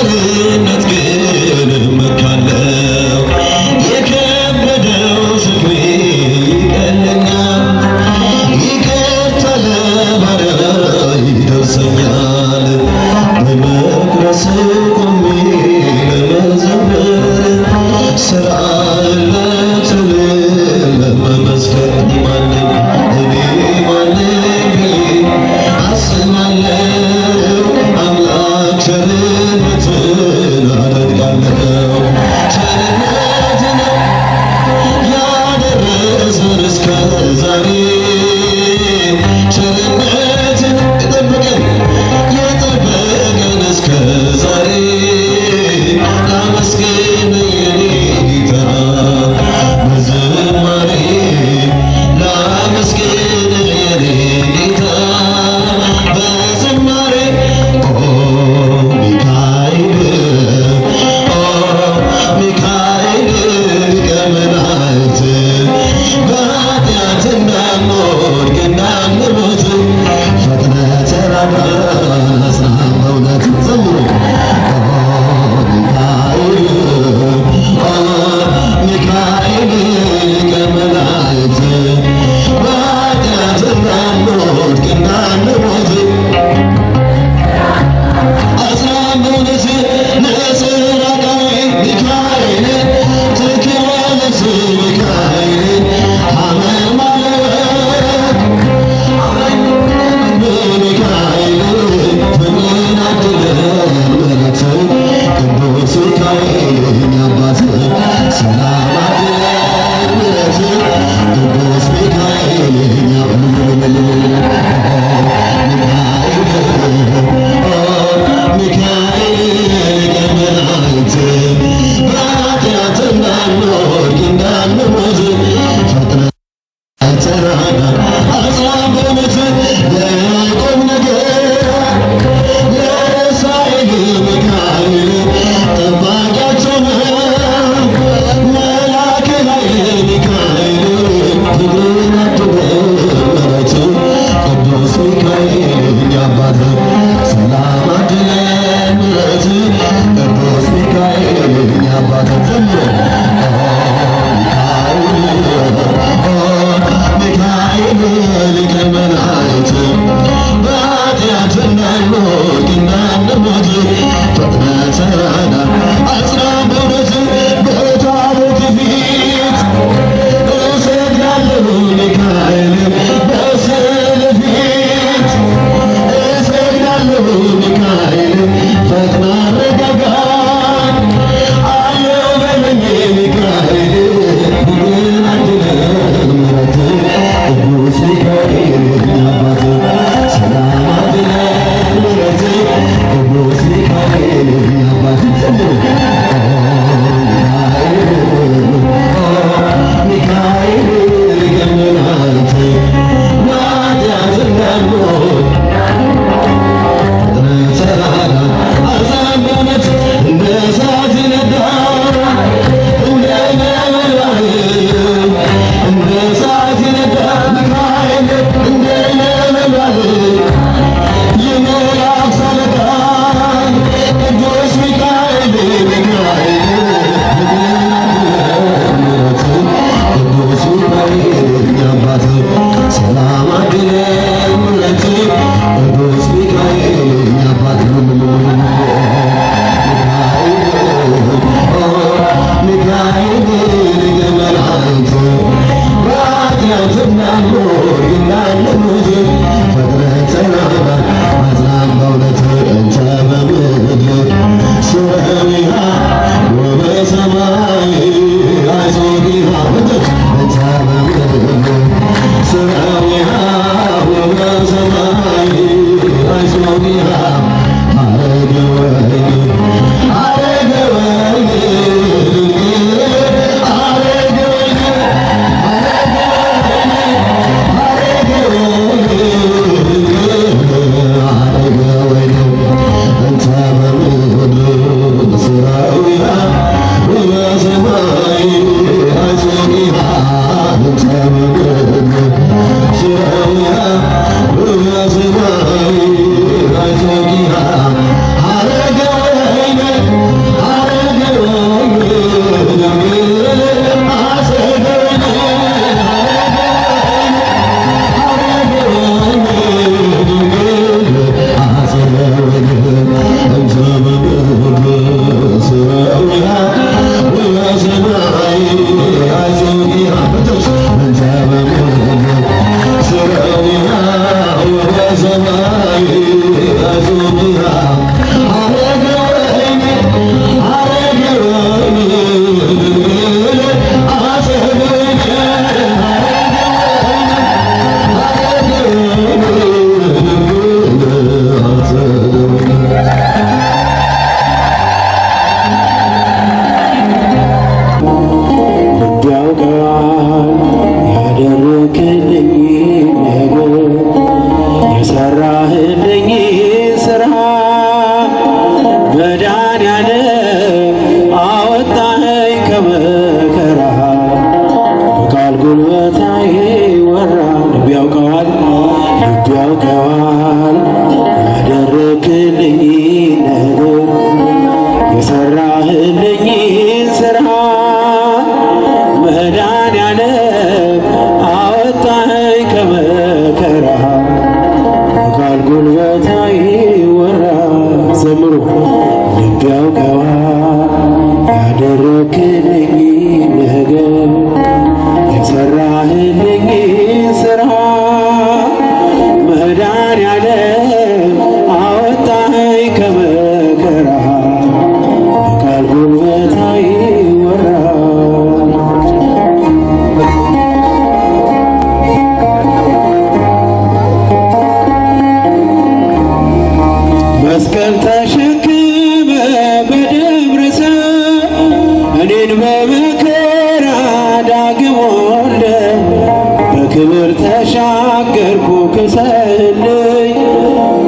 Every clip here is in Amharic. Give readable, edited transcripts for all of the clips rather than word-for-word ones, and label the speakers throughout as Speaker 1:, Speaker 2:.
Speaker 1: ቸርነት ግን እመካለሁ የከበደው ሸክሜ ይቀለኛል ይቅርታ ለባሪያ ይደርሰኛል በመቅደስ ቆሜ ለመዘመር ስርዓትን ለመመስከር ማነኝ እኔ ማነኝ ብዬ አስባለሁ አምላክ ቸርነትን
Speaker 2: ልብ ያውቀዋል ያደረክልኝ ነገር የሰራህልኝ ስራ መድኃኔዓለም አወጣኸኝ ከመከራ በቃል ጉልበት አይወራ መስቀል ተሸክመ በደብረ ዘይት እኔን በመከራ ዳግም ወልደ በክብር ተሻገርኩ ክሰልኝ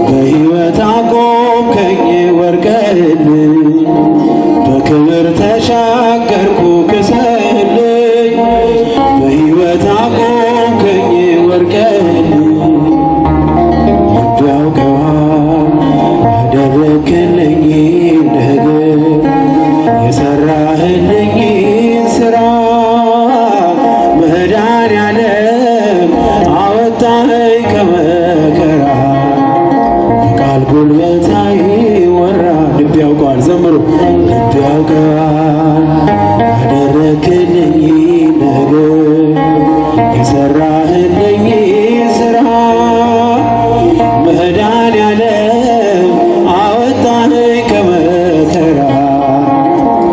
Speaker 2: በሕይወት አቆምከኝ ወርቀህልኝ በክብር ተሻገርኩ ክሰልኝ በሕይወት አቆምከኝ ወርቀህልኝ ልብ ያውቀዋል ያደረክልኝ ነገር የሰራህልኝ ስራ መድኃኔዓለም አወጣኸኝ ከመከራ በቃል ጉልበት አይወራ ልብ ያውቀዋል ዘምሩ ልብ ያውቀዋል ያደረክልኝ ነገር የሰራህልኝ ስራ መድኃኔዓለም አወጣኸኝ ከመከራ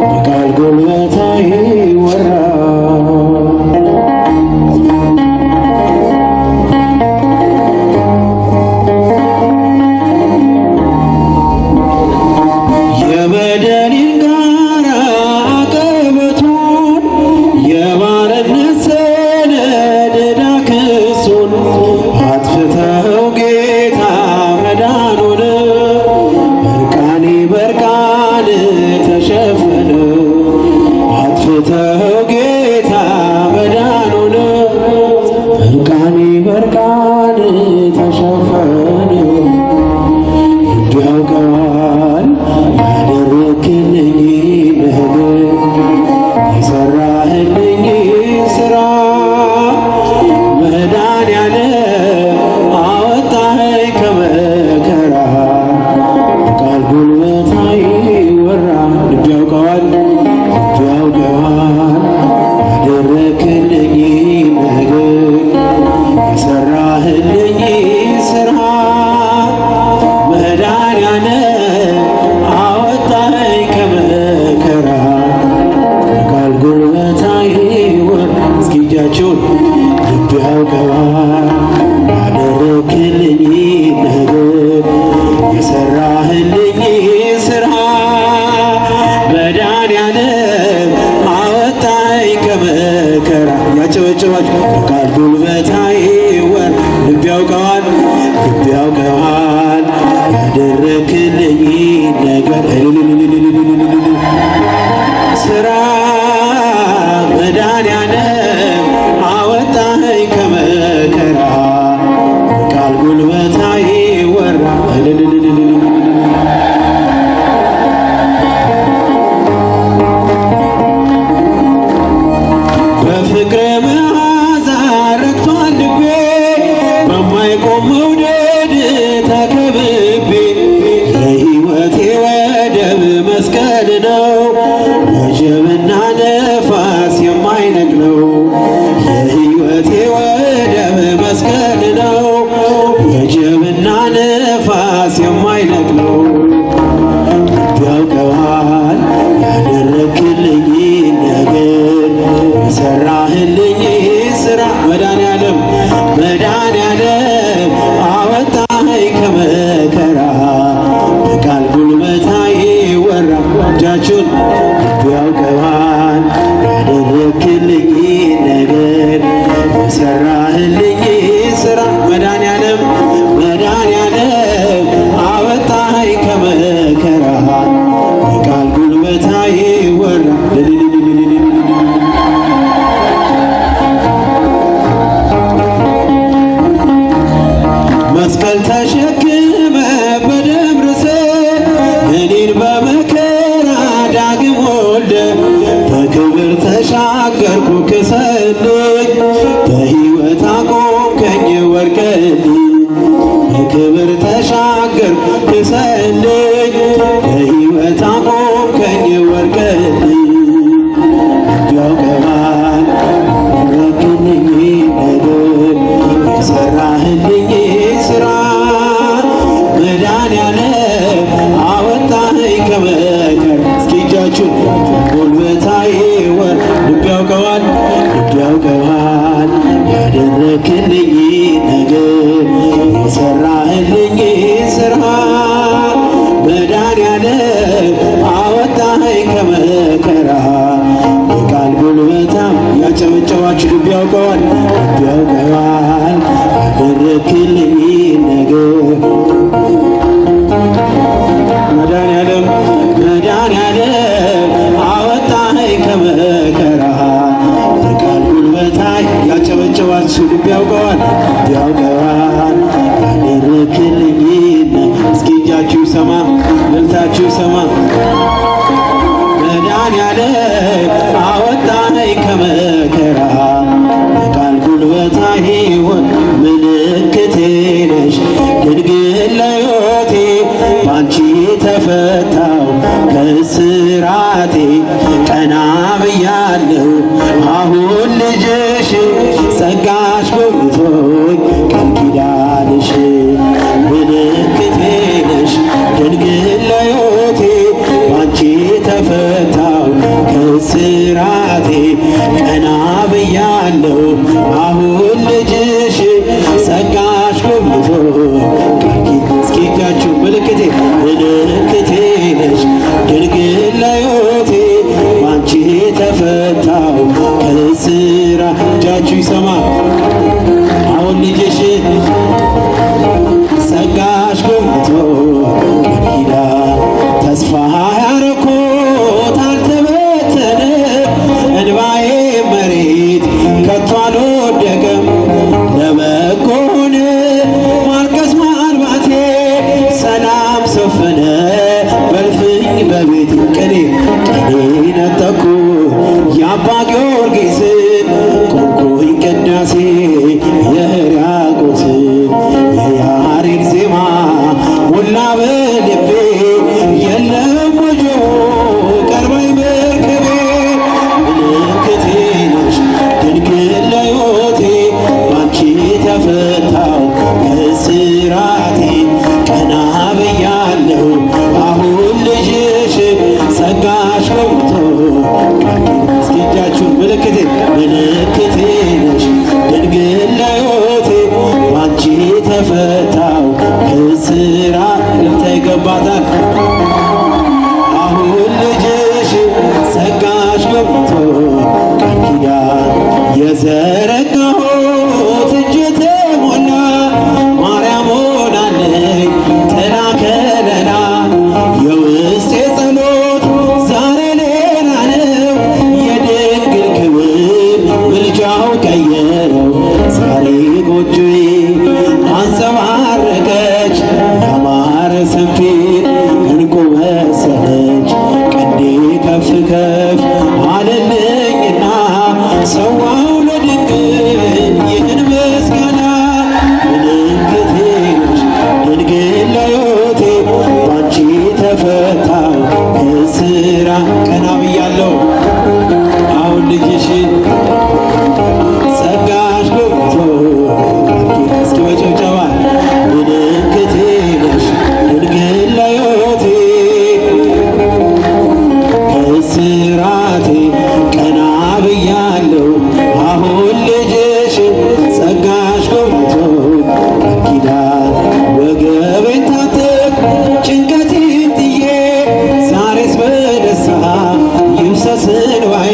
Speaker 2: በቃል ጉልበት አይወራ የበደሌን ጋራ አቀበቱን የባርነት ሰነድ ዕዳ ክሱን አጥፍተኸው ጌታ መዳኑን እርቃኔ በርቃን ተሸፈነ አጥፍተኸው ጌታ መዳኑን እርቃኔ በርቃን ተሸፈነ ልብ ያውቀዋል ያደረክልኝ ነገር የሰራህልኝ ስራ መድኃኔዓለም አወጣኸኝ ከመከራ በቃል ጉልበት አይወራ ልብ ያውቀዋል ልብ ያውቀዋል ያደረክልኝ ነገር የሰራህልኝ ስራ መድኃኔዓለም አወጣኸኝ ከመከራ በቃል ጉልበት አይወራ እስኪ እጃችሁን ልብ ያውቀዋል ያደረክልኝ ነገር የሰራህልኝ ስራ መድኃኔዓለም አወጣኸኝ ከመከራ ያጨበጨባችሁ በቃል ጉልበት አይወራ ልብ ያውቀዋል ልብ ያውቀዋል ያደረክልኝ ነገር ስራ መድኃኔዓለም አወጣኸኝ ከመከራ በቃል ጉልበት አይወራ በፍቅረ መዓዛ ረክቷል ልቤ በማይቆም መውደድ ተከብቤ የሕይወቴ ወደብ መስቀል ነው ወጀብና ነፋስ የማይነቅለው የሕይወቴ ወደብ መስቀል ነው ወጀብና ነፋስ የማይነቅለው ልብ ያውቀዋል ያደረክልኝ ነገር የሰራህልኝ ስራ መድኃኔዓለም አወጣኸኝ ከመከራ በቃል ጉልበት አይወራ እጃችሁን ልብ ያውቀዋል ያደረክልኝ ነገር የሰራህልኝ ስራ መድኃኔዓለም አወጣኸኝ ከመከራ በቃል ጉልበት አይወራ መስቀል ተሸክመ በደብረ ዘይት እኔን በመከራ ዳግም ወልደ በክብር ተሻገርኩ ክሰልኝ በሕይወት አቆምከኝ ወርቀልኝ በክብር ተሻገርኩ ክሰልኝ በሕይወት ከመከር እስኪ እጃችሁ ጉልበታዬ ወር ልብ ያውቀዋል ያደረክልኝ ነገር የሰራህልኝ ስራ መድኃኒዓለም አወጣኸኝ ከመከራ በቃል ጉልበታም ያጨበጨባችሁ ልብ ያውቀዋል ያደረክልኝ ነገር መድኃኒዓለም አወጣኸኝ ከመከራ በቃል ጉልበታይ ያጨበጨባችሁ ልብ ያውቀዋል ያደረክልኝ እስኪ እጃችሁ ሰማ ልልታችሁ ሰማ መድኃኒዓለም አወጣኸኝ ከመከራ በቃል ጉልበታይ ምልክቴ ነሽ ድንግል ለሕይወቴ ባንቺ ተፈታው ከእስራቴ ቀና ብያለሁ አሁን ልጅሽ ጸጋሽ ጎብኝቶኝ ቃል ኪዳንሽ ምልክቴ ነሽ ድንግል ለሕይወቴ ባንቺ ተፈታው ከእስራቴ ቀና ብያለሁ አሁን ልጅሽ ጸጋሽ ጎብኝቶኝ እስኪ እጃችሁ ምልክቴ ነሽ ድንግል ለሕይወቴ ባንቺ ተፈታው ከእስራ እጃችሁ ይሰማ አሁን ልጅሽ ጸጋሽ ጎብኝቶኝ ቃል ኪዳን ተስፋ ያረኩት አልተበተነ እንባዬ መሬት ከቶ አልወደቀም ለበጎ ሆነ ማልቀስ ማልባቴ ሰላም ሰፈነ በልፍኝ በቤት ቅኔ ነጠኩ የአባ ጊዮርጊስን ቆንኩኝ ቅዳሴ የሕርያቆስን የያሬድ ዜማ ሞላ በልቤ የለም ወጆ ቀርባይ መርከቤ ምልክቴ ነሽ ድንግል ለሕይወቴ ባንቺ ተፈታው ከእስራቴ ቀና ብያለሁ አሁን ልጅሽ ጸጋሽ ጎብኝቶኝ እስኪ እጃችሁን ምልክቴ ነሽ ድንግል ለሕይወቴ ባንቺ ተፈታው ከእስራ ልብታ ይገባታል አሁን ልጅሽ ጸጋሽ ጎብኝቶኝ ቃል ኪዳን የዘረጋሁት እጅ ተሞላ ማርያም ሆናለኝ ጥላ ከለላ የውስጤ ጸሎት ዛሬ ሌላ ነው የድንግል ክብር ምልጃው ቀየረው ዛሬ ጎጆዬ አንጸባረቀች ያማረ ሰንፔር እንቁ መሰለች ቀንዴ ከፍ ከፍ አለልኝና ሰዋው ለድንግል ይህን ምስጋና ምልክቴ ነሽ ድንግል ለሕይወቴ ባንቺ ተፈታው ከእስራ ቀና ብያለሁ አሁን ልጅሽን ጸጋሽ ጎብኝቶኝ እስኪ በጭብጨባ ምልክቴ ነሽ ድንግል ለሕይወቴ ከእስራቴ ቀና ብያለሁ አሁን ልጅሽ ጸጋሽ ጎብኝቶኝ ቃል ኪዳን ወገቤን ታጠቅ ጭንቀቴን ጥዬ ዛሬስ በደስታ ይፍሰስ እንባዬ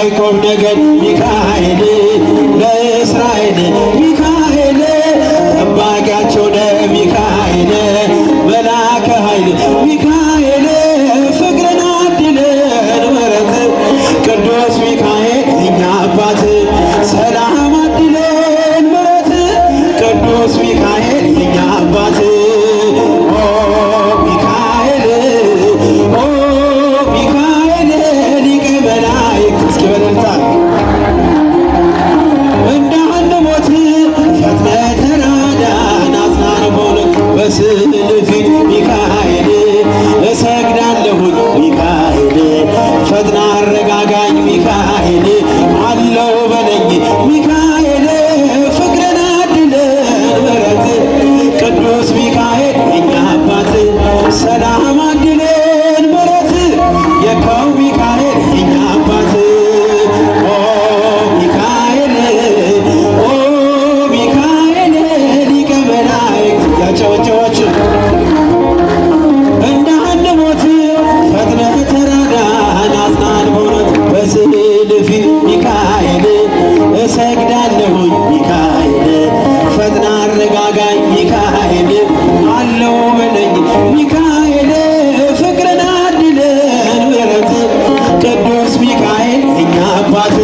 Speaker 2: የያዕቆብ ነገድ ሚካኤል ለእስራኤል ሚካኤል ጠባቂያቸው ሚካኤል መላከ ኃይል ሚካኤል ፍቅርን አድለን ምሕረት ቅዱስ ሚካኤል እኛ አባት ሰላም አድለን ምሕረት ቅዱስ ሚካኤል እኛ አባት ሚካኤል ሊቀ መላእክት እስኪ በደልታ እንዳንሞት ፈጥነህ ተራዳን አጽናን በእውነት በስዕል ፊት ሚካኤል እሰግዳለሁኝ ሚካኤል ፈጥና አረጋጋኝ ሚካኤል አለው በለኝ ሚካኤል ፍቅርን አድለን ምሕረት ቅዱስ ሚካኤል እኛ አባት ሰላም አድለን ምሕረት የካው ሚካኤል እኛ አባት ሚካኤል ሚካኤል ሊቀ መላእክት ያጨበጨባችሁ እንዳንሞት ፈጥነህ ተራዳን አጽናን በእውነት በስዕል ፊት ሚካኤል እሰግዳለሁኝ ሚካኤል ፈጥና አረጋጋኝ ሚካኤል አለው በለኝ ሚካኤል ፍቅርን አድለን ምሕረት ቅዱስ ሚካኤል እኛ አባት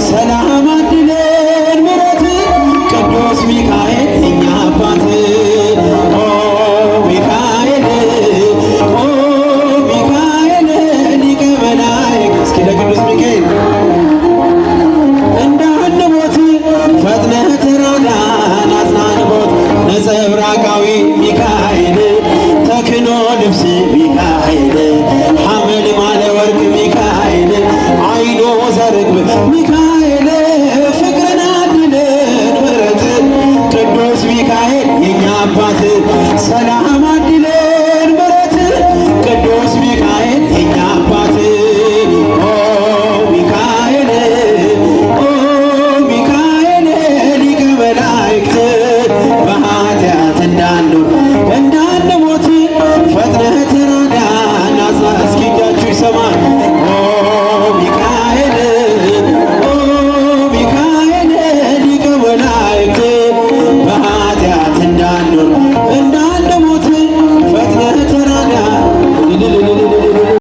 Speaker 2: ሰላም አድለን ምሕረት ቅዱስ ሚካኤል እኛ አባት ሚካኤል ሚካኤል ሊቀ መላእክት እስኪ ለቅዱስ ሚካኤል